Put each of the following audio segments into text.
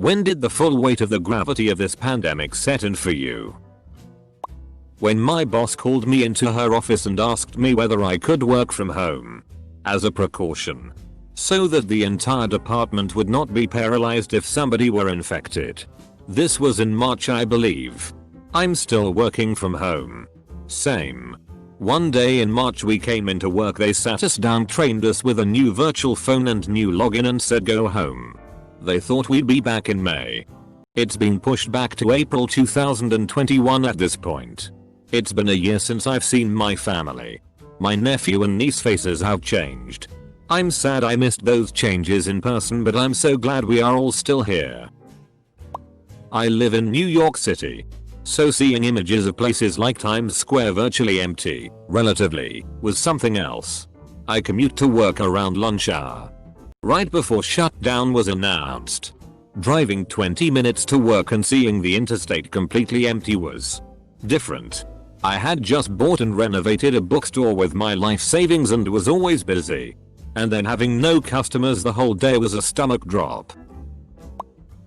When did the full weight of the gravity of this pandemic set in for you? When my boss called me into her office and asked me whether I could work from home. As a precaution. So that the entire department would not be paralyzed if somebody were infected. This was in March, I believe. I'm still working from home. Same. One day in March we came into work, they sat us down, trained us with a new virtual phone and new login and said go home. They thought we'd be back in May. It's been pushed back to April 2021 at this point. It's been a year since I've seen my family. My nephew and niece faces have changed. I'm sad I missed those changes in person, but I'm so glad we are all still here. I live in New York City. So seeing images of places like Times Square virtually empty, relatively, was something else. I commute to work around lunch hour. Right before shutdown was announced. Driving 20 minutes to work and seeing the interstate completely empty was different. I had just bought and renovated a bookstore with my life savings and was always busy. And then having no customers the whole day was a stomach drop.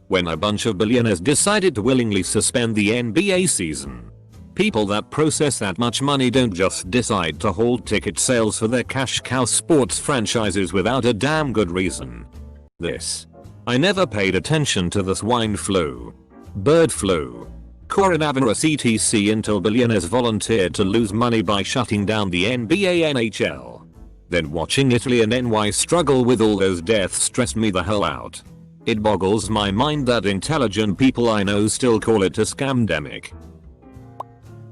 When a bunch of billionaires decided to willingly suspend the NBA season. People that process that much money don't just decide to hold ticket sales for their cash cow sports franchises without a damn good reason. I never paid attention to the swine flu, bird flu, coronavirus etc. until billionaires volunteered to lose money by shutting down the NBA NHL. Then watching Italy and NY struggle with all those deaths stressed me the hell out. It boggles my mind that intelligent people I know still call it a scamdemic.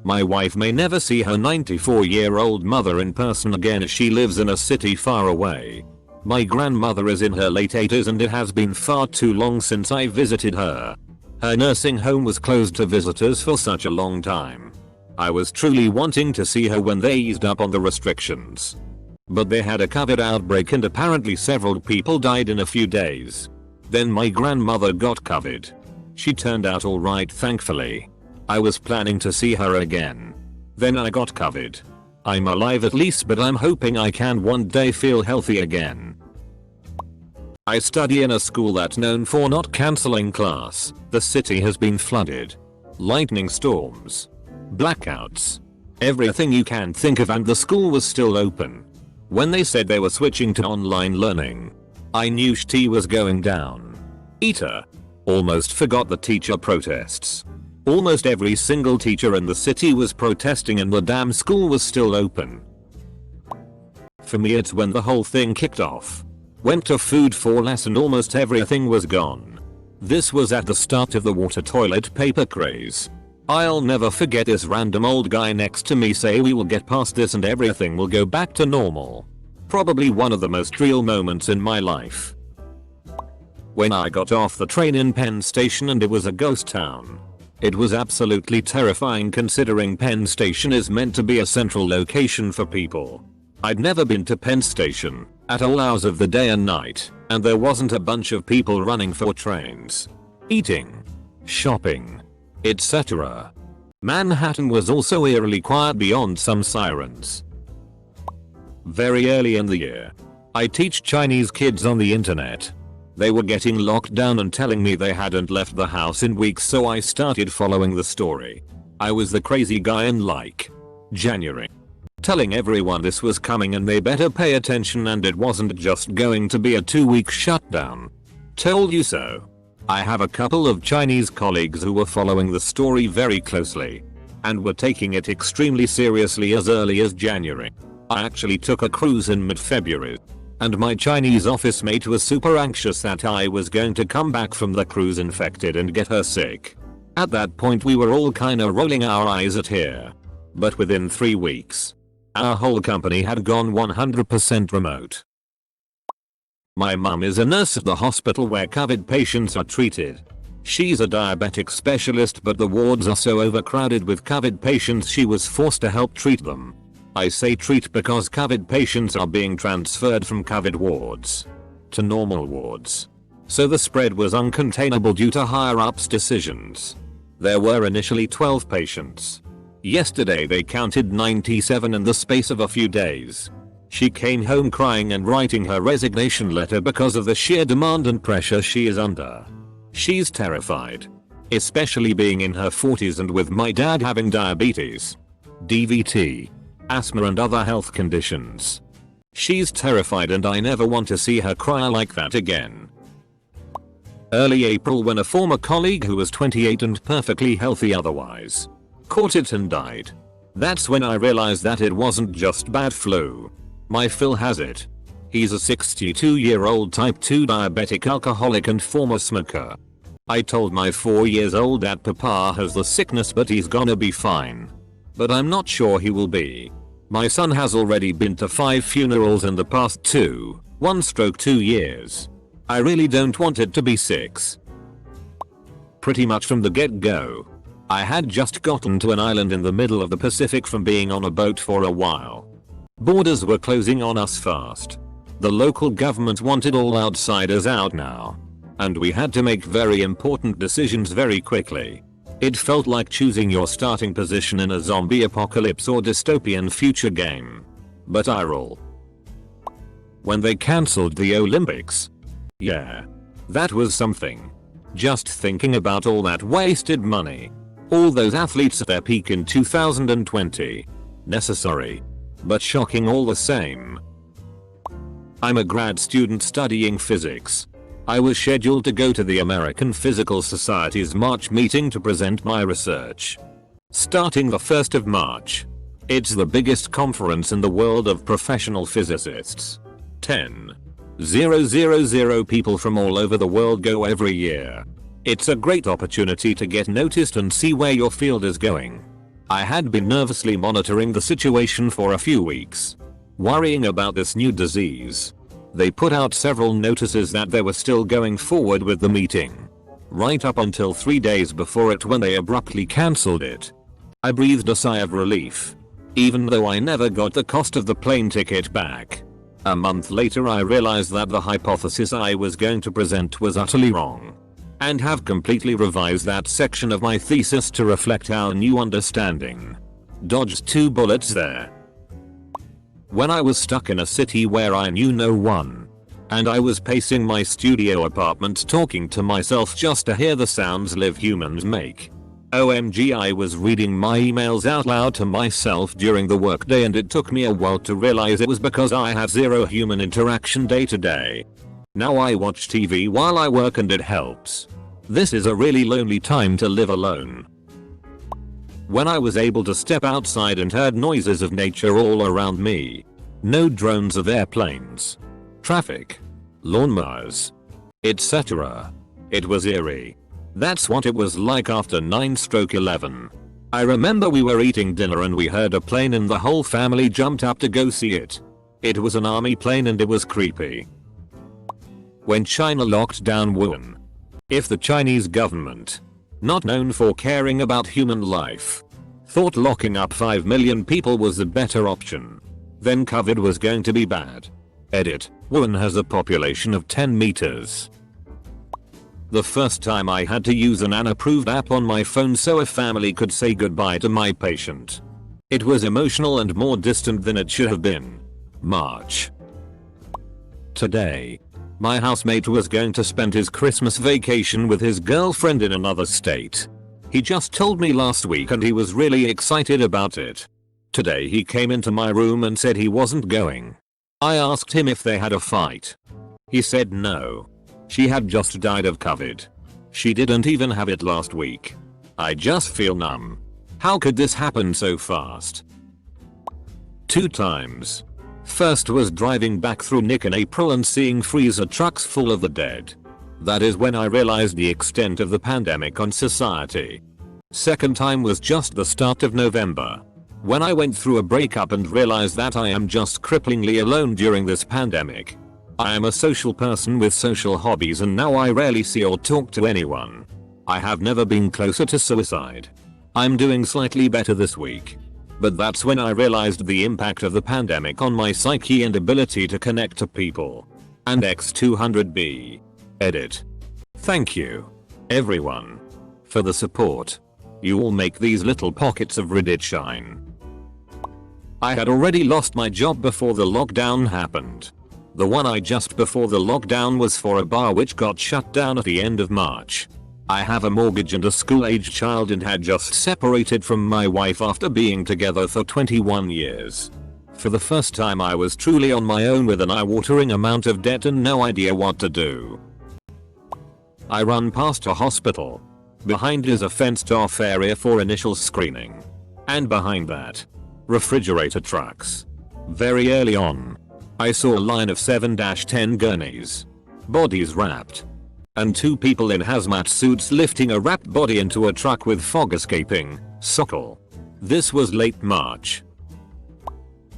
My wife may never see her 94-year-old mother in person again as she lives in a city far away. My grandmother is in her late 80s and it has been far too long since I visited her. Her nursing home was closed to visitors for such a long time. I was truly wanting to see her when they eased up on the restrictions. But they had a COVID outbreak and apparently several people died in a few days. Then my grandmother got COVID. She turned out alright, thankfully. I was planning to see her again. Then I got COVID. I'm alive at least, but I'm hoping I can one day feel healthy again. I study in a school that's known for not cancelling class. The city has been flooded. Lightning storms. Blackouts. Everything you can think of, and the school was still open. When they said they were switching to online learning, I knew shit was going down. Almost forgot the teacher protests. Almost every single teacher in the city was protesting and the damn school was still open. For me it's when the whole thing kicked off. Went to food for less and almost everything was gone. This was at the start of the water toilet paper craze. I'll never forget this random old guy next to me say we will get past this and everything will go back to normal. Probably one of the most real moments in my life. When I got off the train in Penn Station and it was a ghost town. It was absolutely terrifying considering Penn Station is meant to be a central location for people. I'd never been to Penn Station at all hours of the day and night, and there wasn't a bunch of people running for trains, eating, shopping, etc. Manhattan was also eerily quiet beyond some sirens. Very early in the year, I teach Chinese kids on the internet. They were getting locked down and telling me they hadn't left the house in weeks, so I started following the story. I was the crazy guy in like January, telling everyone this was coming and they better pay attention and it wasn't just going to be a 2-week shutdown. Told you so. I have a couple of Chinese colleagues who were following the story very closely and were taking it extremely seriously as early as January. I actually took a cruise in mid-February, and my Chinese office mate was super anxious that I was going to come back from the cruise infected and get her sick. At that point we were all kinda rolling our eyes at here. But within 3 weeks, our whole company had gone 100% remote. My mum is a nurse at the hospital where COVID patients are treated. She's a diabetic specialist, but the wards are so overcrowded with COVID patients she was forced to help treat them. I say treat because COVID patients are being transferred from COVID wards to normal wards. So the spread was uncontainable due to higher ups decisions. There were initially 12 patients. Yesterday they counted 97 in the space of a few days. She came home crying and writing her resignation letter because of the sheer demand and pressure she is under. She's terrified. Especially being in her 40s and with my dad having diabetes, DVT, asthma and other health conditions. She's terrified and I never want to see her cry like that again. Early April, when a former colleague who was 28 and perfectly healthy otherwise caught it and died. That's when I realized that it wasn't just bad flu. My Phil has it. He's a 62-year-old type 2 diabetic alcoholic and former smoker. I told my 4-year-old that Papa has the sickness but he's gonna be fine. But I'm not sure he will be. My son has already been to 5 funerals in the past 2 years. I really don't want it to be 6. Pretty much from the get-go. I had just gotten to an island in the middle of the Pacific from being on a boat for a while. Borders were closing on us fast. The local government wanted all outsiders out now. And we had to make very important decisions very quickly. It felt like choosing your starting position in a zombie apocalypse or dystopian future game. But I roll. When they cancelled the Olympics. Yeah. That was something. Just thinking about all that wasted money. All those athletes at their peak in 2020. Necessary. But shocking all the same. I'm a grad student studying physics. I was scheduled to go to the American Physical Society's March meeting to present my research. Starting the 1st of March. It's the biggest conference in the world of professional physicists. 10,000 people from all over the world go every year. It's a great opportunity to get noticed and see where your field is going. I had been nervously monitoring the situation for a few weeks, worrying about this new disease. They put out several notices that they were still going forward with the meeting. Right up until 3 days before it, when they abruptly cancelled it. I breathed a sigh of relief. Even though I never got the cost of the plane ticket back. A month later I realized that the hypothesis I was going to present was utterly wrong. And have completely revised that section of my thesis to reflect our new understanding. Dodged 2 bullets there. When I was stuck in a city where I knew no one, and I was pacing my studio apartment talking to myself just to hear the sounds live humans make. OMG, I was reading my emails out loud to myself during the workday and it took me a while to realize it was because I have zero human interaction day to day. Now I watch TV while I work and it helps. This is a really lonely time to live alone. When I was able to step outside and heard noises of nature all around me. No drones of airplanes, traffic, lawnmowers, etc. It was eerie. That's what it was like after 9/11. I remember we were eating dinner and we heard a plane and the whole family jumped up to go see it. It was an army plane and it was creepy. When China locked down Wuhan. If the Chinese government, not known for caring about human life, thought locking up 5 million people was the better option, then COVID was going to be bad. Edit. Wuhan has a population of 10 meters. The first time I had to use an unapproved app on my phone so a family could say goodbye to my patient. It was emotional and more distant than it should have been. March. Today. My housemate was going to spend his Christmas vacation with his girlfriend in another state. He just told me last week and he was really excited about it. Today he came into my room and said he wasn't going. I asked him if they had a fight. He said no. She had just died of COVID. She didn't even have it last week. I just feel numb. How could this happen so fast? 2 times. First was driving back through Nick in April and seeing freezer trucks full of the dead. That is when I realized the extent of the pandemic on society. Second time was just the start of November. When I went through a breakup and realized that I am just cripplingly alone during this pandemic. I am a social person with social hobbies and now I rarely see or talk to anyone. I have never been closer to suicide. I'm doing slightly better this week. But that's when I realized the impact of the pandemic on my psyche and ability to connect to people. And X200B. Edit. Thank you, everyone, for the support. You all make these little pockets of Reddit shine. I had already lost my job before the lockdown happened. The one I just before the lockdown was for a bar which got shut down at the end of March. I have a mortgage and a school-aged child and had just separated from my wife after being together for 21 years. For the first time I was truly on my own with an eye-watering amount of debt and no idea what to do. I run past a hospital. Behind is a fenced-off area for initial screening. And behind that, refrigerator trucks. Very early on, I saw a line of 7-10 gurneys. Bodies wrapped. And 2 people in hazmat suits lifting a wrapped body into a truck with fog escaping. Sockle. This was late March.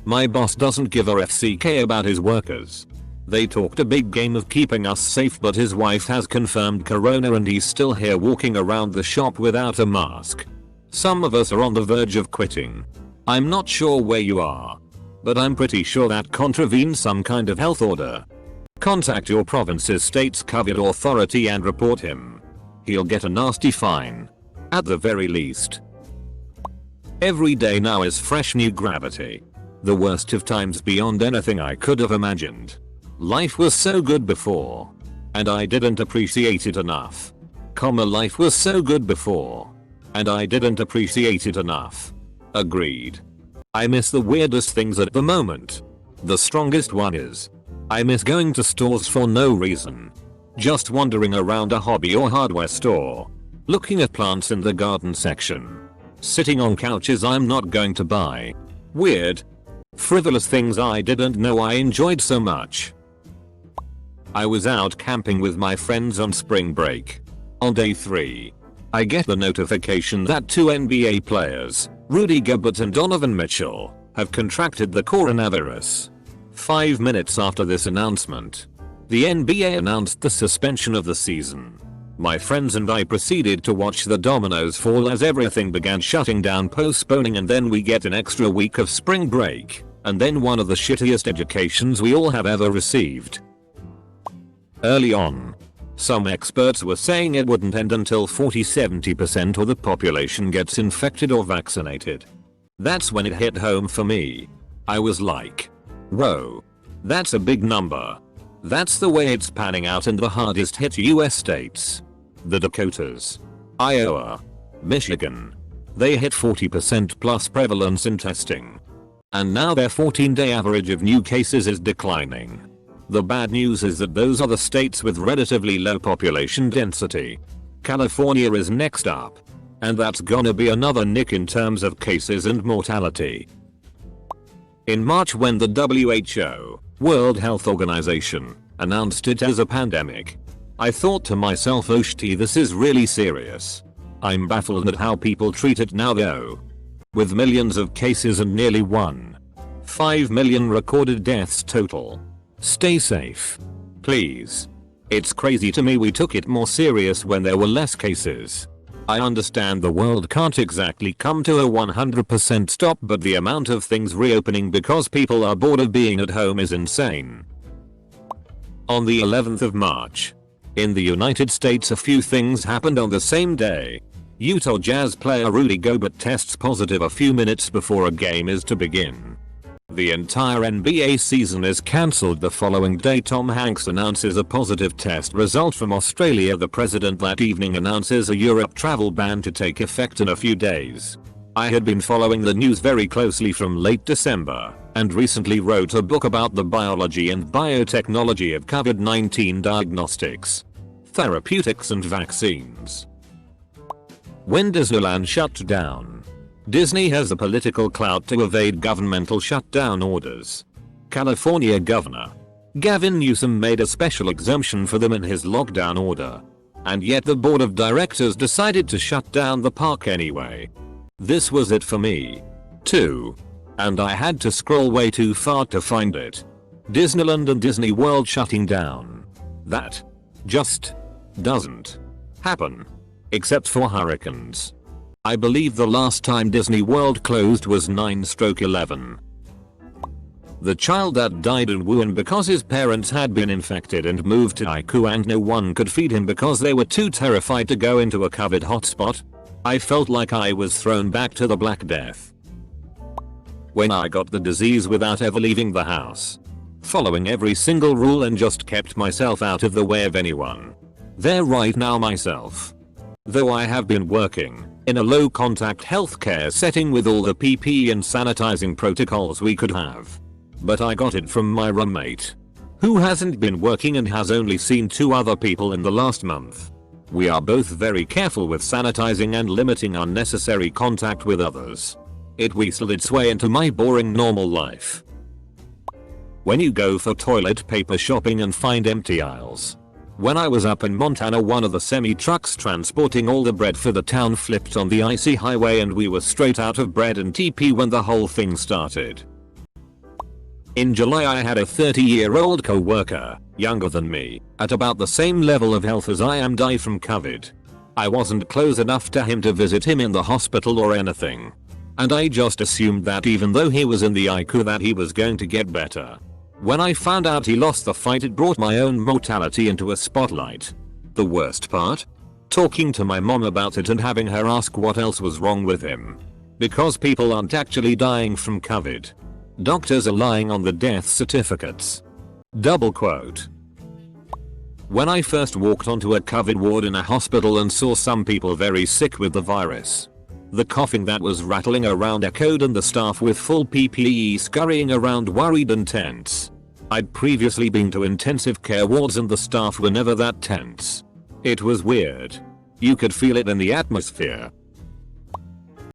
My boss doesn't give a FCK about his workers. They talked a big game of keeping us safe, but his wife has confirmed corona and he's still here walking around the shop without a mask. Some of us are on the verge of quitting. I'm not sure where you are, but I'm pretty sure that contravenes some kind of health order. Contact your province's state's covered authority and report him. He'll get a nasty fine. At the very least. Every day now is fresh new gravity. The worst of times beyond anything I could have imagined. Life was so good before. And I didn't appreciate it enough. Life was so good before. And I didn't appreciate it enough. Agreed. I miss the weirdest things at the moment. The strongest one is, I miss going to stores for no reason. Just wandering around a hobby or hardware store. Looking at plants in the garden section. Sitting on couches I'm not going to buy. Weird. Frivolous things I didn't know I enjoyed so much. I was out camping with my friends on spring break. On day 3, I get the notification that 2 NBA players, Rudy Gobert and Donovan Mitchell, have contracted the coronavirus. 5 minutes after this announcement, the NBA announced the suspension of the season. My friends and I proceeded to watch the dominoes fall as everything began shutting down, postponing, and then we get an extra week of spring break, and then one of the shittiest educations we all have ever received. Early on, some experts were saying it wouldn't end until 40-70% of the population gets infected or vaccinated. That's when it hit home for me. I was like, whoa, that's a big number. That's the way it's panning out in the hardest hit US states. The Dakotas, Iowa, Michigan. They hit 40% plus prevalence in testing. And now their 14-day average of new cases is declining. The bad news is that those are the states with relatively low population density. California is next up. And that's gonna be another nick in terms of cases and mortality. In March, when the WHO, World Health Organization, announced it as a pandemic, I thought to myself, oh shit, this is really serious. I'm baffled at how people treat it now though. With millions of cases and nearly 1.5 million recorded deaths total. Stay safe. Please. It's crazy to me we took it more serious when there were less cases. I understand the world can't exactly come to a 100% stop, but the amount of things reopening because people are bored of being at home is insane. On the 11th of March, in the United States, a few things happened on the same day. Utah Jazz player Rudy Gobert tests positive a few minutes before a game is to begin. The entire NBA season is cancelled the following day. Tom Hanks announces a positive test result from Australia. The president that evening announces a Europe travel ban to take effect in a few days. I had been following the news very closely from late December, and recently wrote a book about the biology and biotechnology of COVID-19 diagnostics, therapeutics and vaccines. When Disneyland shut down, Disney has the political clout to evade governmental shutdown orders. California Governor Gavin Newsom made a special exemption for them in his lockdown order. And yet the board of directors decided to shut down the park anyway. This was it for me, too. And I had to scroll way too far to find it. Disneyland and Disney World shutting down. That just doesn't happen. Except for hurricanes. I believe the last time Disney World closed was 9/11. The child that died in Wuhan because his parents had been infected and moved to Haiku and no one could feed him because they were too terrified to go into a COVID hotspot. I felt like I was thrown back to the Black Death. When I got the disease without ever leaving the house. following every single rule and just kept myself out of the way of anyone. There right now myself. Though I have been working in a low contact healthcare setting with all the PPE and sanitizing protocols we could have. But I got it from my roommate, who hasn't been working and has only seen 2 other people in the last month. We are both very careful with sanitizing and limiting unnecessary contact with others. It weaseled its way into my boring normal life. When you go for toilet paper shopping and find empty aisles. When I was up in Montana, one of the semi-trucks transporting all the bread for the town flipped on the icy highway and we were straight out of bread and TP when the whole thing started. In July I had a 30-year-old co-worker, younger than me, at about the same level of health as I am, die from COVID. I wasn't close enough to him to visit him in the hospital or anything. And I just assumed that even though he was in the ICU that he was going to get better. When I found out he lost the fight, it brought my own mortality into a spotlight. The worst part? Talking to my mom about it and having her ask what else was wrong with him. Because people aren't actually dying from COVID. Doctors are lying on the death certificates. Double quote. When I first walked onto a COVID ward in a hospital and saw some people very sick with the virus. The coughing that was rattling around echoed and the staff with full PPE scurrying around worried and tense. I'd previously been to intensive care wards and the staff were never that tense. It was weird. You could feel it in the atmosphere.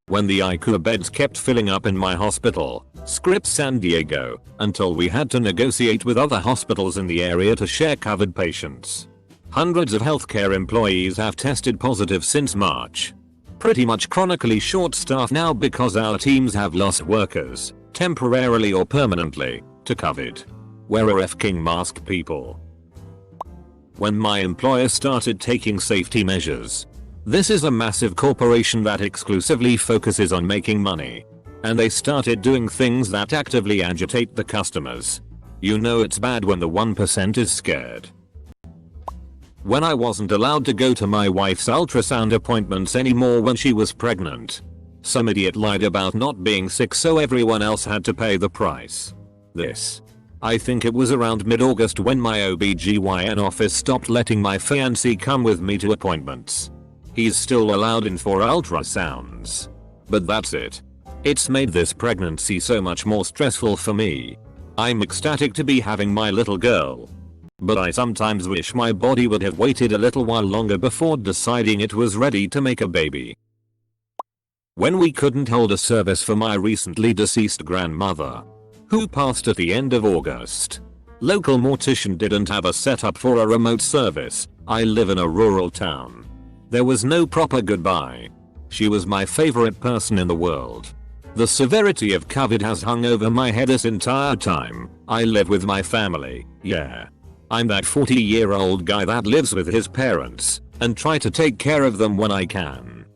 When the ICU beds kept filling up in my hospital, Scripps San Diego, until we had to negotiate with other hospitals in the area to share COVID patients. Hundreds of healthcare employees have tested positive since March. Pretty much chronically short staffed now because our teams have lost workers, temporarily or permanently, to COVID. Wear a f***ing mask, people. When my employer started taking safety measures. This is a massive corporation that exclusively focuses on making money. And they started doing things that actively agitate the customers. You know it's bad when the 1% is scared. When I wasn't allowed to go to my wife's ultrasound appointments anymore when she was pregnant. Some idiot lied about not being sick so everyone else had to pay the price. I think it was around mid-August when my OBGYN office stopped letting my fiancé come with me to appointments. He's still allowed in for ultrasounds. But that's it. It's made this pregnancy so much more stressful for me. I'm ecstatic to be having my little girl. But I sometimes wish my body would have waited a little while longer before deciding it was ready to make a baby. When we couldn't hold a service for my recently deceased grandmother, who passed at the end of August, local mortician didn't have a setup for a remote service. I live in a rural town. There was no proper goodbye. She was my favorite person in the world. The severity of COVID has hung over my head this entire time. I live with my family, yeah. I'm that 40-year-old guy that lives with his parents and try to take care of them when I can.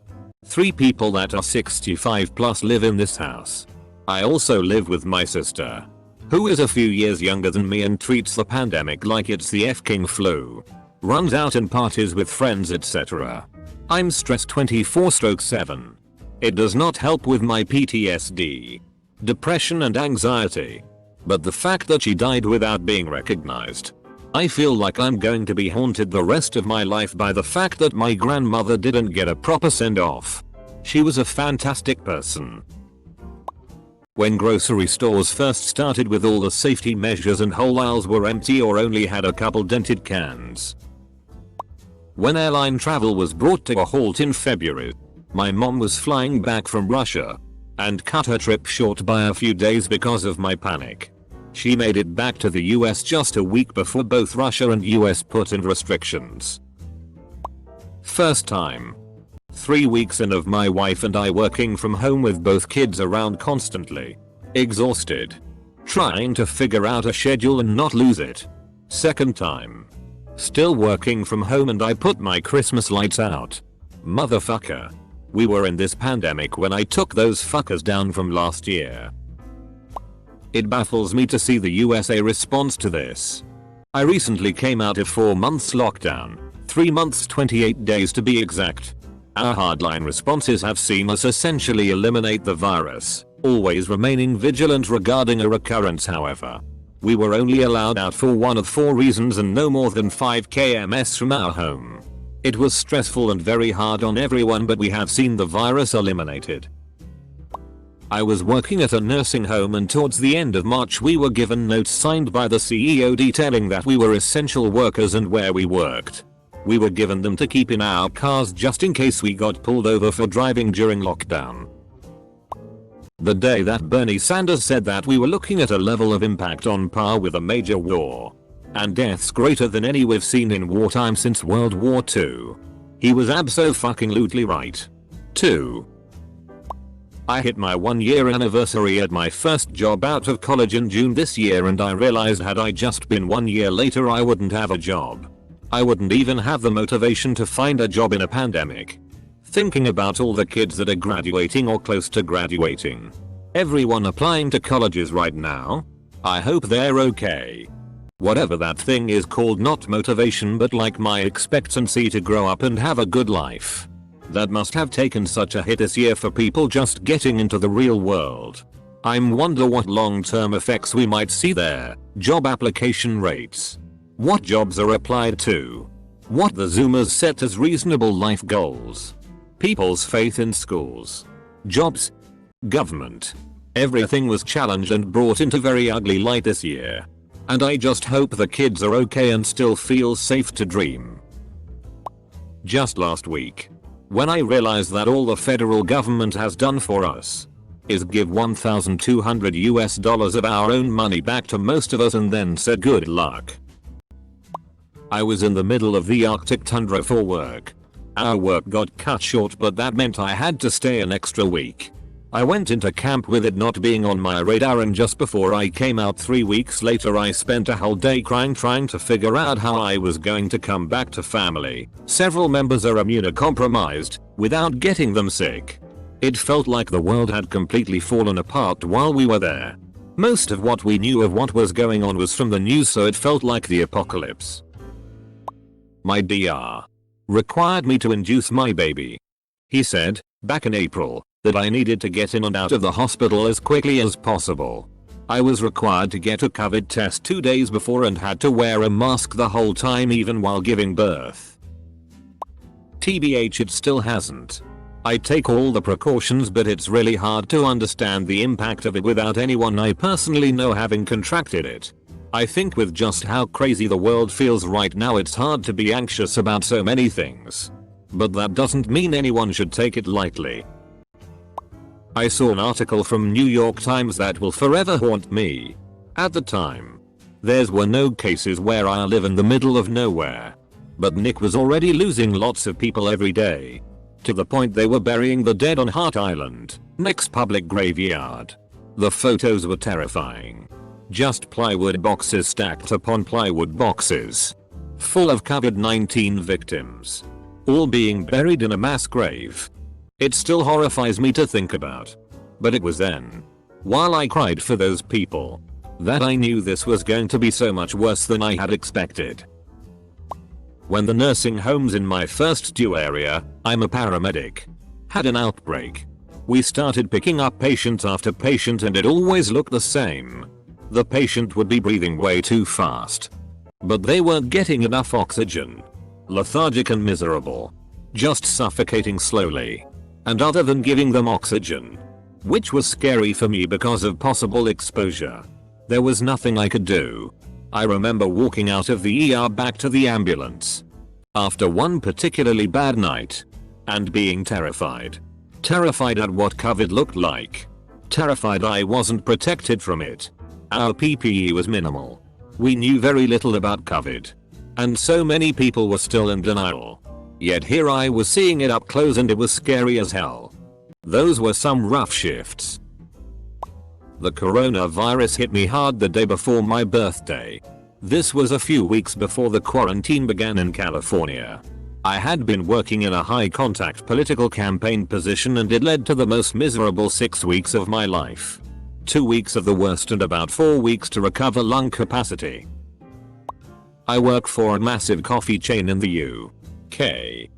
3 people that are 65 plus live in this house. I also live with my sister, who is a few years younger than me and treats the pandemic like it's the f***ing flu. Runs out and parties with friends, etc. I'm stressed 24/7. It does not help with my PTSD, depression and anxiety. But the fact that she died without being recognized. I feel like I'm going to be haunted the rest of my life by the fact that my grandmother didn't get a proper send-off. She was a fantastic person. When grocery stores first started with all the safety measures and whole aisles were empty or only had a couple dented cans. When airline travel was brought to a halt in February, my mom was flying back from Russia and cut her trip short by a few days because of my panic. She made it back to the US just a week before both Russia and US put in restrictions. First time. 3 weeks in of my wife and I working from home with both kids around constantly. Exhausted. Trying to figure out a schedule and not lose it. Second time. Still working from home and I put my Christmas lights out. Motherfucker. We were in this pandemic when I took those fuckers down from last year. It baffles me to see the USA response to this. I recently came out of 4 months lockdown, 3 months 28 days to be exact. Our hardline responses have seen us essentially eliminate the virus, always remaining vigilant regarding a recurrence however. We were only allowed out for one of 4 reasons and no more than 5 kms from our home. It was stressful and very hard on everyone, but we have seen the virus eliminated. I was working at a nursing home and towards the end of March we were given notes signed by the CEO detailing that we were essential workers and where we worked. We were given them to keep in our cars just in case we got pulled over for driving during lockdown. The day that Bernie Sanders said that we were looking at a level of impact on par with a major war and deaths greater than any we've seen in wartime since World War II. He was abso-fucking-lutely right. 2. I hit my 1-year anniversary at my first job out of college in June this year, and I realized had I just been 1 year later I wouldn't have a job. I wouldn't even have the motivation to find a job in a pandemic. Thinking about all the kids that are graduating or close to graduating. Everyone applying to colleges right now. I hope they're okay. Whatever that thing is called, not motivation but like my expectancy to grow up and have a good life. That must have taken such a hit this year for people just getting into the real world. I wonder what long-term effects we might see there. Job application rates. What jobs are applied to? What the Zoomers set as reasonable life goals? People's faith in schools. Jobs. Government. Everything was challenged and brought into very ugly light this year. And I just hope the kids are okay and still feel safe to dream. Just last week, when I realized that all the federal government has done for us is give $1,200 of our own money back to most of us and then said good luck. I was in the middle of the Arctic tundra for work. Our work got cut short, but that meant I had to stay an extra week. I went into camp with it not being on my radar, and just before I came out 3 weeks later I spent a whole day crying trying to figure out how I was going to come back to family. Several members are immunocompromised, without getting them sick. It felt like the world had completely fallen apart while we were there. Most of what we knew of what was going on was from the news, so it felt like the apocalypse. My DR required me to induce my baby. He said, back in April, that I needed to get in and out of the hospital as quickly as possible. I was required to get a COVID test 2 days before and had to wear a mask the whole time even while giving birth. TBH, it still hasn't. I take all the precautions, but it's really hard to understand the impact of it without anyone I personally know having contracted it. I think with just how crazy the world feels right now, it's hard to be anxious about so many things. But that doesn't mean anyone should take it lightly. I saw an article from New York Times that will forever haunt me. At the time, there were no cases where I live in the middle of nowhere. But Nick was already losing lots of people every day. To the point they were burying the dead on Hart Island, Nick's public graveyard. The photos were terrifying. Just plywood boxes stacked upon plywood boxes. Full of COVID-19 victims. All being buried in a mass grave. It still horrifies me to think about. But it was then, while I cried for those people, that I knew this was going to be so much worse than I had expected. When the nursing homes in my first due area, I'm a paramedic, had an outbreak, we started picking up patient after patient and it always looked the same. The patient would be breathing way too fast. But they weren't getting enough oxygen. Lethargic and miserable. Just suffocating slowly. And other than giving them oxygen, which was scary for me because of possible exposure, there was nothing I could do. I remember walking out of the ER back to the ambulance after one particularly bad night and being terrified. Terrified at what COVID looked like. Terrified I wasn't protected from it. Our PPE was minimal. We knew very little about COVID. And so many people were still in denial. Yet here I was seeing it up close and it was scary as hell. Those were some rough shifts. The coronavirus hit me hard the day before my birthday. This was a few weeks before the quarantine began in California. I had been working in a high contact political campaign position and it led to the most miserable 6 weeks of my life. 2 weeks of the worst and about 4 weeks to recover lung capacity. I work for a massive coffee chain in the UK.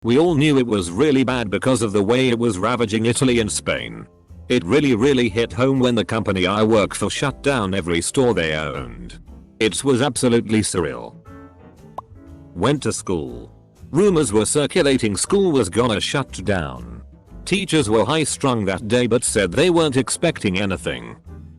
We all knew it was really bad because of the way it was ravaging Italy and Spain. It really hit home when the company I work for shut down every store they owned. It was absolutely surreal. Went to school. Rumors were circulating school was gonna shut down. Teachers were high strung that day but said they weren't expecting anything.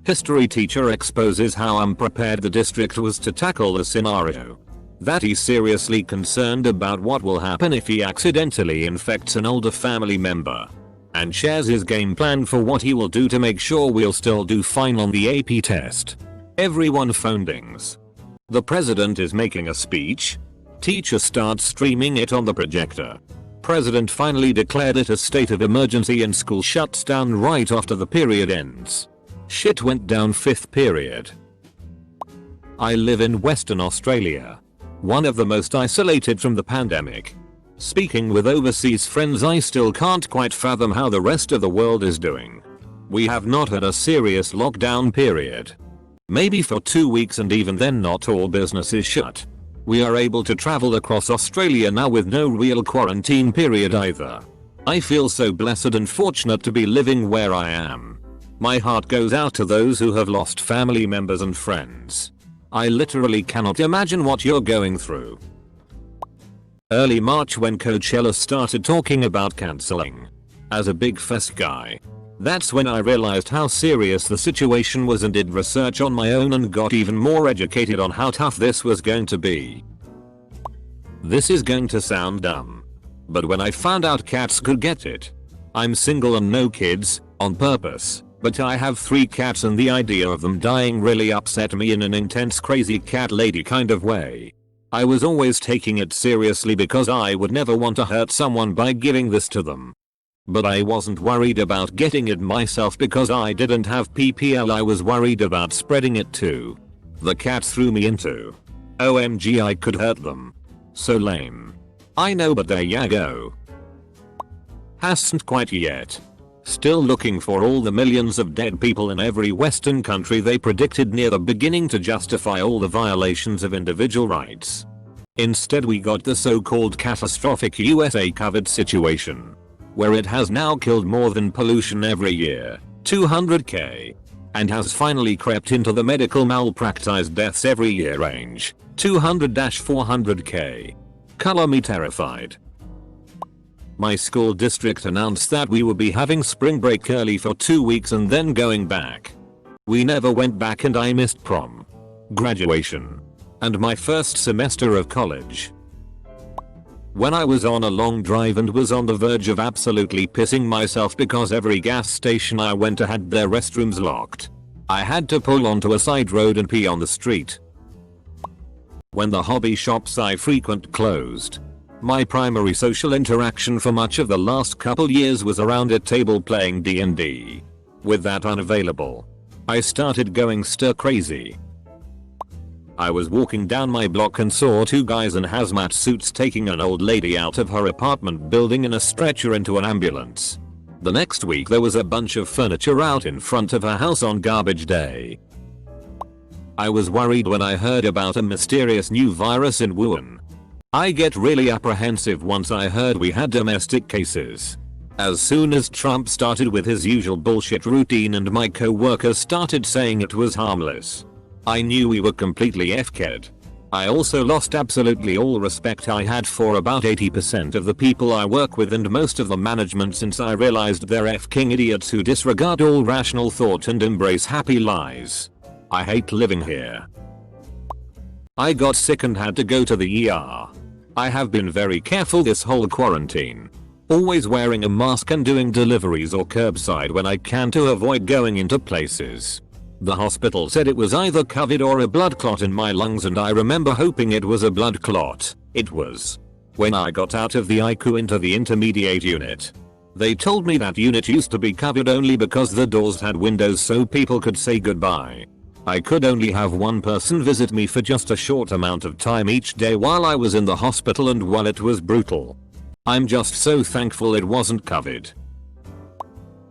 History teacher exposes how unprepared the district was to tackle the scenario. That he's seriously concerned about what will happen if he accidentally infects an older family member. And shares his game plan for what he will do to make sure we'll still do fine on the AP test. Everyone phonings. The president is making a speech. Teacher starts streaming it on the projector. President finally declared it a state of emergency and school shuts down right after the period ends. Shit went down 5th period. I live in Western Australia. One of the most isolated from the pandemic. Speaking with overseas friends, I still can't quite fathom how the rest of the world is doing. We have not had a serious lockdown period. Maybe for 2 weeks and even then not all business is shut. We are able to travel across Australia now with no real quarantine period either. I feel so blessed and fortunate to be living where I am. My heart goes out to those who have lost family members and friends. I literally cannot imagine what you're going through. Early March when Coachella started talking about cancelling. As a big fest guy, that's when I realized how serious the situation was and did research on my own and got even more educated on how tough this was going to be. This is going to sound dumb, but when I found out cats could get it. I'm single and no kids, on purpose, but I have 3 cats and the idea of them dying really upset me in an intense crazy cat lady kind of way. I was always taking it seriously because I would never want to hurt someone by giving this to them. But I wasn't worried about getting it myself because I didn't have PPL. I was worried about spreading it too. The cats threw me into. OMG, I could hurt them. So lame. I know, but there ya go. Hasn't quite yet. Still looking for all the millions of dead people in every Western country they predicted near the beginning to justify all the violations of individual rights. Instead we got the so-called catastrophic USA COVID situation, where it has now killed more than pollution every year, 200k, and has finally crept into the medical malpractice deaths every year range, 200-400k. Color me terrified. My school district announced that we would be having spring break early for 2 weeks and then going back. We never went back and I missed prom, graduation, and my first semester of college. When I was on a long drive and was on the verge of absolutely pissing myself because every gas station I went to had their restrooms locked, I had to pull onto a side road and pee on the street. When the hobby shops I frequent closed, my primary social interaction for much of the last couple years was around a table playing D&D. With that unavailable, I started going stir crazy. I was walking down my block and saw 2 guys in hazmat suits taking an old lady out of her apartment building in a stretcher into an ambulance. The next week there was a bunch of furniture out in front of her house on garbage day. I was worried when I heard about a mysterious new virus in Wuhan. I get really apprehensive once I heard we had domestic cases. As soon as Trump started with his usual bullshit routine and my co-workers started saying it was harmless, I knew we were completely FK'd. I also lost absolutely all respect I had for about 80% of the people I work with and most of the management since I realized they're f***ing idiots who disregard all rational thought and embrace happy lies. I hate living here. I got sick and had to go to the ER. I have been very careful this whole quarantine. Always wearing a mask and doing deliveries or curbside when I can to avoid going into places. The hospital said it was either COVID or a blood clot in my lungs and I remember hoping it was a blood clot. It was. When I got out of the ICU into the intermediate unit, they told me that unit used to be covered only because the doors had windows so people could say goodbye. I could only have one person visit me for just a short amount of time each day while I was in the hospital, and while it was brutal, I'm just so thankful it wasn't COVID.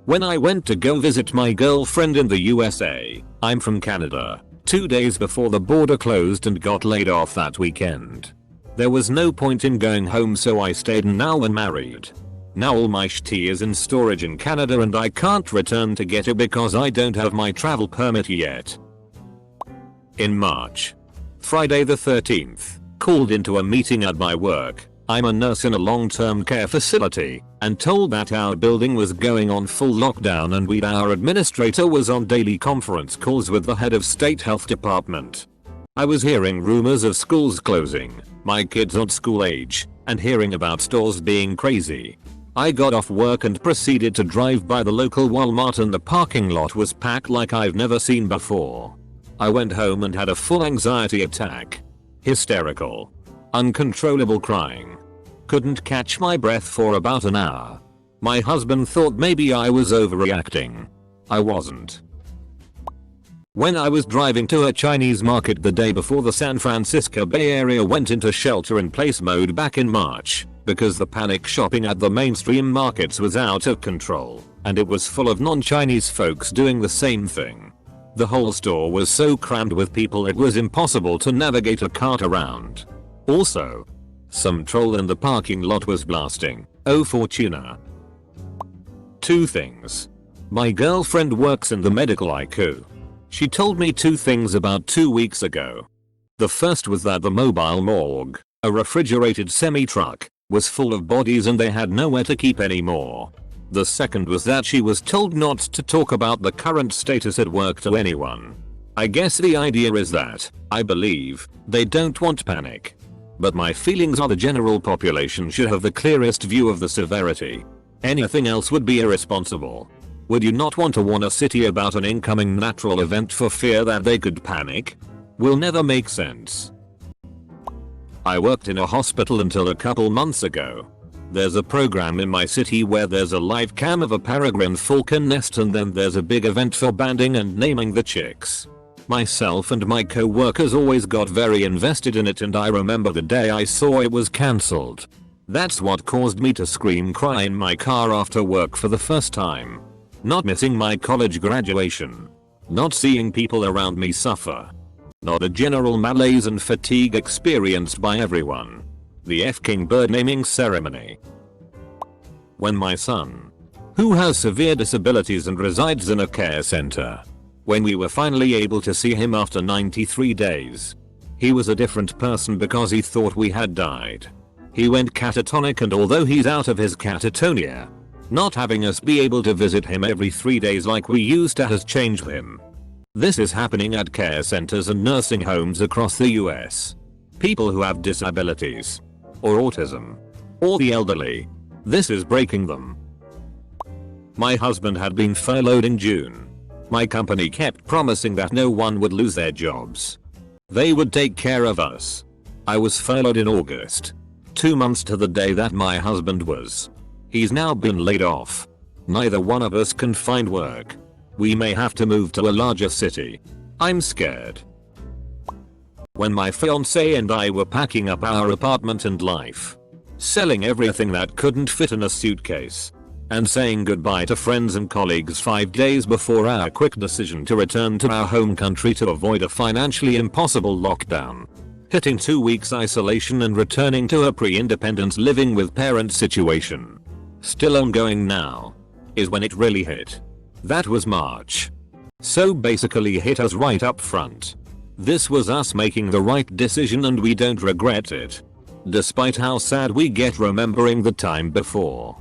When I went to go visit my girlfriend in the USA, I'm from Canada, 2 days before the border closed and got laid off that weekend. There was no point in going home so I stayed and now we're married. Now all my shit is in storage in Canada and I can't return to get it because I don't have my travel permit yet. In March, Friday the 13th, called into a meeting at my work. I'm a nurse in a long-term care facility and told that our building was going on full lockdown and our administrator was on daily conference calls with the head of state health department. I was hearing rumors of schools closing, my kids at school age, and hearing about stores being crazy. I got off work and proceeded to drive by the local Walmart and the parking lot was packed like I've never seen before. I went home and had a full anxiety attack. Hysterical. Uncontrollable crying. Couldn't catch my breath for about an hour. My husband thought maybe I was overreacting. I wasn't. When I was driving to a Chinese market the day before the San Francisco Bay Area went into shelter-in-place mode back in March, because the panic shopping at the mainstream markets was out of control, and it was full of non-Chinese folks doing the same thing. The whole store was so crammed with people it was impossible to navigate a cart around. Also, some troll in the parking lot was blasting "Oh Fortuna." 2 things. My girlfriend works in the medical IQ. She told me 2 things about 2 weeks ago. The first was that the mobile morgue, a refrigerated semi-truck, was full of bodies and they had nowhere to keep any more. The second was that she was told not to talk about the current status at work to anyone. I guess the idea is that, I believe, they don't want panic. But my feelings are the general population should have the clearest view of the severity. Anything else would be irresponsible. Would you not want to warn a city about an incoming natural event for fear that they could panic? Will never make sense. I worked in a hospital until a couple months ago. There's a program in my city where there's a live cam of a peregrine falcon nest and then there's a big event for banding and naming the chicks. Myself and my co-workers always got very invested in it and I remember the day I saw it was cancelled. That's what caused me to scream cry in my car after work for the first time. Not missing my college graduation. Not seeing people around me suffer. Not a general malaise and fatigue experienced by everyone. The F-King bird naming ceremony. When my son, who has severe disabilities and resides in a care center, when we were finally able to see him after 93 days. He was a different person because he thought we had died. He went catatonic and although he's out of his catatonia, not having us be able to visit him every 3 days like we used to has changed him. This is happening at care centers and nursing homes across the US. People who have disabilities, or autism, or the elderly. This is breaking them. My husband had been furloughed in June. My company kept promising that no one would lose their jobs. They would take care of us. I was furloughed in August. 2 months to the day that my husband was. He's now been laid off. Neither one of us can find work. We may have to move to a larger city. I'm scared. When my fiance and I were packing up our apartment and life, selling everything that couldn't fit in a suitcase, and saying goodbye to friends and colleagues 5 days before our quick decision to return to our home country to avoid a financially impossible lockdown, hitting 2 weeks isolation and returning to a pre-independence living with parents situation, still ongoing now, is when it really hit. That was March. So basically hit us right up front. This was us making the right decision and we don't regret it. Despite how sad we get remembering the time before.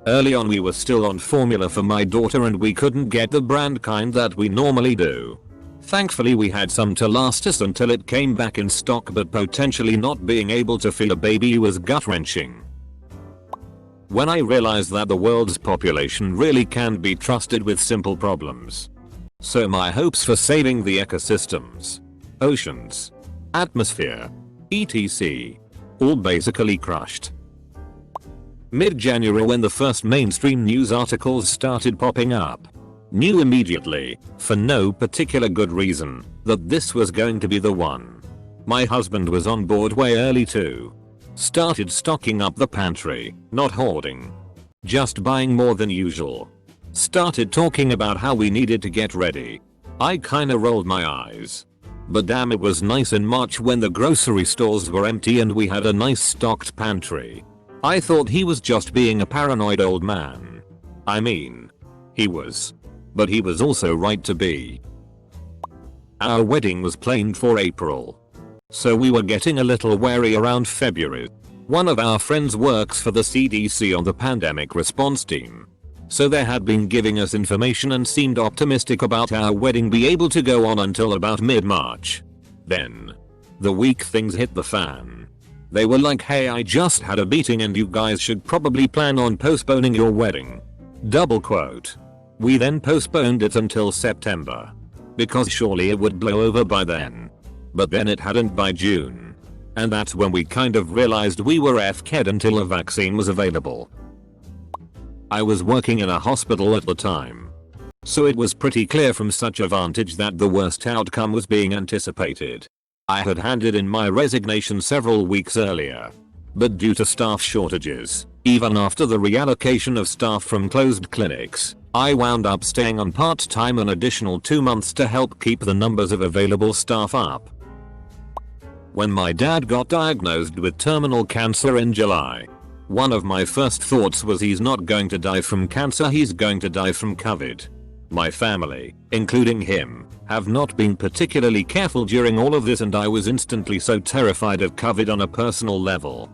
Early on we were still on formula for my daughter and we couldn't get the brand kind that we normally do. Thankfully we had some to last us until it came back in stock, but potentially not being able to feed a baby was gut-wrenching. When I realized that the world's population really can't be trusted with simple problems. So my hopes for saving the ecosystems, oceans, atmosphere, etc. all basically crushed. Mid-January when the first mainstream news articles started popping up. Knew immediately, for no particular good reason, that this was going to be the one. My husband was on board way early too. Started stocking up the pantry, not hoarding. Just buying more than usual. Started talking about how we needed to get ready. I kinda rolled my eyes. But damn, it was nice in March when the grocery stores were empty and we had a nice stocked pantry. I thought he was just being a paranoid old man. I mean, he was. But he was also right to be. Our wedding was planned for April. So we were getting a little wary around February. One of our friends works for the CDC on the pandemic response team. So they had been giving us information and seemed optimistic about our wedding be able to go on until about mid-March. Then, the week things hit the fan. They were like, hey, I just had a meeting and you guys should probably plan on postponing your wedding. Double quote. We then postponed it until September. Because surely it would blow over by then. But then it hadn't by June. And that's when we kind of realized we were FK'd until a vaccine was available. I was working in a hospital at the time. So it was pretty clear from such a vantage that the worst outcome was being anticipated. I had handed in my resignation several weeks earlier. But due to staff shortages, even after the reallocation of staff from closed clinics, I wound up staying on part-time an additional 2 months to help keep the numbers of available staff up. When my dad got diagnosed with terminal cancer in July, one of my first thoughts was he's not going to die from cancer, he's going to die from COVID. My family, including him, have not been particularly careful during all of this and I was instantly so terrified of COVID on a personal level.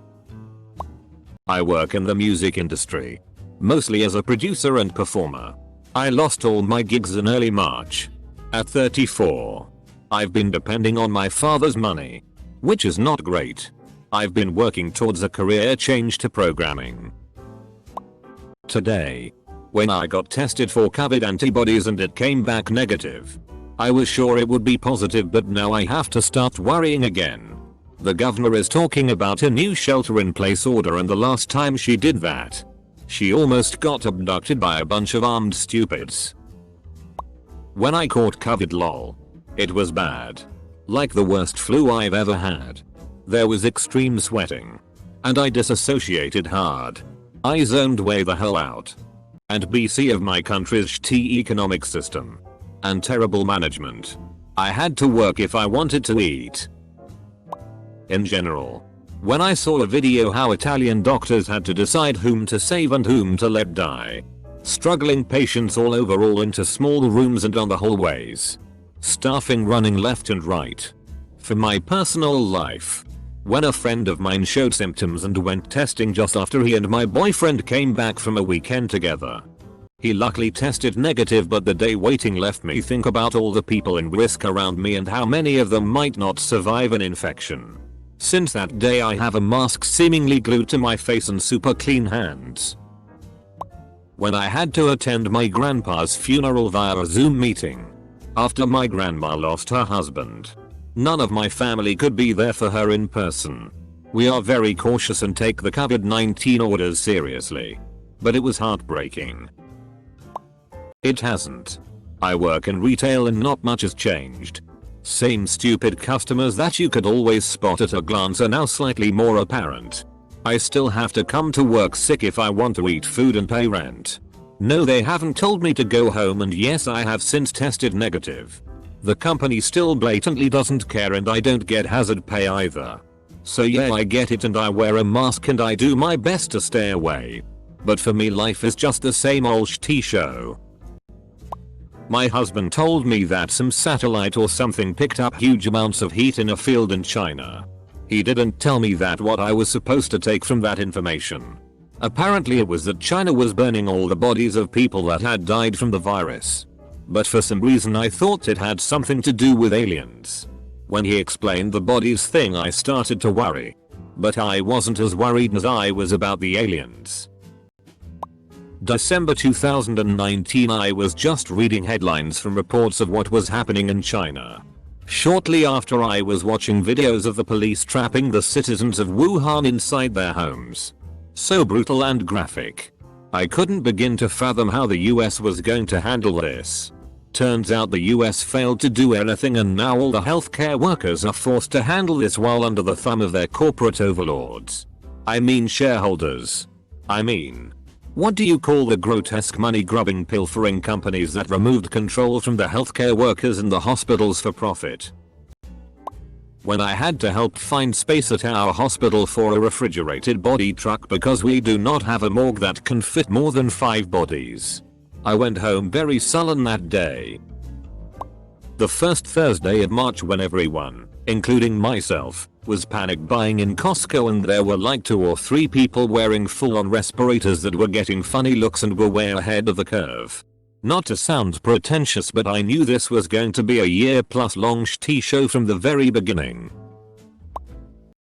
I work in the music industry, mostly as a producer and performer. I lost all my gigs in early March. At 34, I've been depending on my father's money, which is not great. I've been working towards a career change to programming. Today, when I got tested for COVID antibodies and it came back negative, I was sure it would be positive, but now I have to start worrying again. The governor is talking about a new shelter-in-place order and the last time she did that, she almost got abducted by a bunch of armed stupids. When I caught COVID lol, it was bad. Like the worst flu I've ever had. There was extreme sweating. And I disassociated hard. I zoned way the hell out. And BC of my country's shitty economic system. And terrible management. I had to work if I wanted to eat. In general, when I saw a video how Italian doctors had to decide whom to save and whom to let die. Struggling patients all into small rooms and on the hallways. Staffing running left and right. For my personal life, when a friend of mine showed symptoms and went testing just after he and my boyfriend came back from a weekend together. He luckily tested negative, but the day waiting left me think about all the people in risk around me and how many of them might not survive an infection. Since that day I have a mask seemingly glued to my face and super clean hands. When I had to attend my grandpa's funeral via a Zoom meeting, after my grandma lost her husband, none of my family could be there for her in person. We are very cautious and take the COVID-19 orders seriously. But it was heartbreaking. It hasn't. I work in retail and not much has changed. Same stupid customers that you could always spot at a glance are now slightly more apparent. I still have to come to work sick if I want to eat food and pay rent. No, they haven't told me to go home, and yes, I have since tested negative. The company still blatantly doesn't care and I don't get hazard pay either. So yeah, I get it and I wear a mask and I do my best to stay away. But for me life is just the same old shitty show. My husband told me that some satellite or something picked up huge amounts of heat in a field in China. He didn't tell me that what I was supposed to take from that information. Apparently it was that China was burning all the bodies of people that had died from the virus. But for some reason I thought it had something to do with aliens. When he explained the bodies thing I started to worry. But I wasn't as worried as I was about the aliens. December 2019, I was just reading headlines from reports of what was happening in China. Shortly after, I was watching videos of the police trapping the citizens of Wuhan inside their homes. So brutal and graphic. I couldn't begin to fathom how the US was going to handle this. Turns out the US failed to do anything, and now all the healthcare workers are forced to handle this while under the thumb of their corporate overlords. I mean shareholders. What do you call the grotesque money-grubbing pilfering companies that removed control from the healthcare workers and the hospitals for profit? when I had to help find space at our hospital for a refrigerated body truck because we do not have a morgue that can fit more than 5 bodies. I went home very sullen that day. The first Thursday of March, when everyone, including myself, was panic buying in Costco and there were like 2 or 3 people wearing full-on respirators that were getting funny looks and were way ahead of the curve. Not to sound pretentious, but I knew this was going to be a year-plus long shitty show from the very beginning.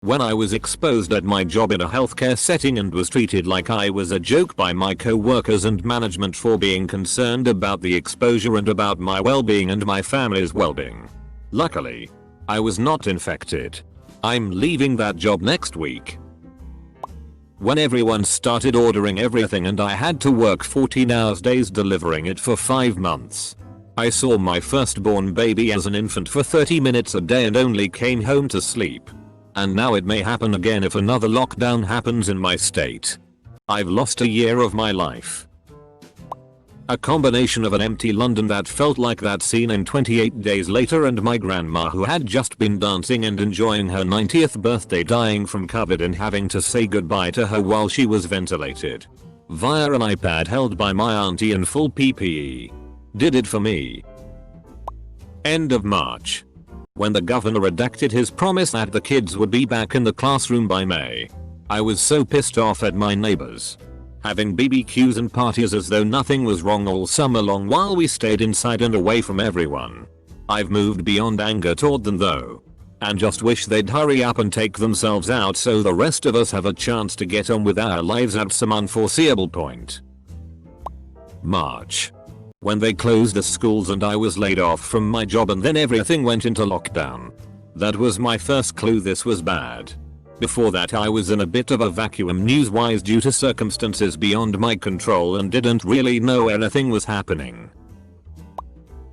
When I was exposed at my job in a healthcare setting and was treated like I was a joke by my co-workers and management for being concerned about the exposure and about my well-being and my family's well-being. Luckily, I was not infected. I'm leaving that job next week. When everyone started ordering everything and I had to work 14 hours days delivering it for 5 months. I saw my firstborn baby as an infant for 30 minutes a day and only came home to sleep. And now it may happen again if another lockdown happens in my state. I've lost a year of my life. A combination of an empty London that felt like that scene in 28 Days Later and my grandma who had just been dancing and enjoying her 90th birthday dying from COVID and having to say goodbye to her while she was ventilated. Via an iPad held by my auntie in full PPE. Did it for me. End of March. When the governor redacted his promise that the kids would be back in the classroom by May. I was so pissed off at my neighbors. Having BBQs and parties as though nothing was wrong all summer long while we stayed inside and away from everyone. I've moved beyond anger toward them though. And just wish they'd hurry up and take themselves out so the rest of us have a chance to get on with our lives at some unforeseeable point. March. When they closed the schools and I was laid off from my job and then everything went into lockdown. That was my first clue this was bad. Before that I was in a bit of a vacuum news-wise due to circumstances beyond my control and didn't really know anything was happening.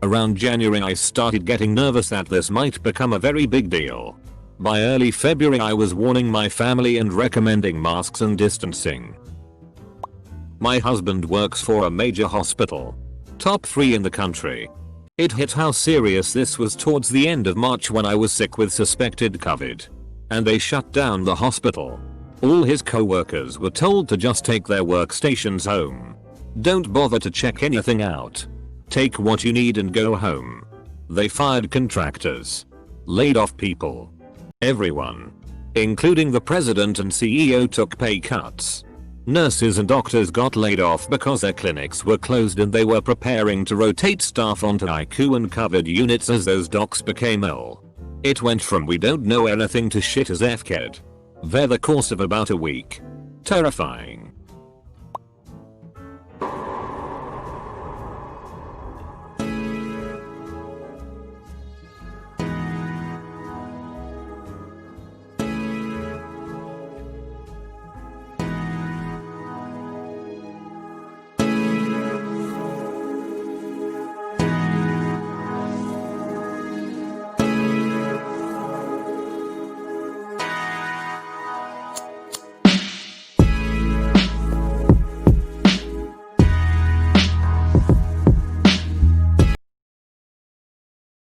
Around January I started getting nervous that this might become a very big deal. By early February I was warning my family and recommending masks and distancing. My husband works for a major hospital. Top 3 in the country. It hit how serious this was towards the end of March when I was sick with suspected COVID. And they shut down the hospital. All his co-workers were told to just take their workstations home. Don't bother to check anything out. Take what you need and go home. They fired contractors. Laid off people. Everyone, including the president and CEO, took pay cuts. Nurses and doctors got laid off because their clinics were closed and they were preparing to rotate staff onto ICU and covered units as those docs became ill. It went from we don't know anything to shit as FKed. Over the course of about a week. Terrifying.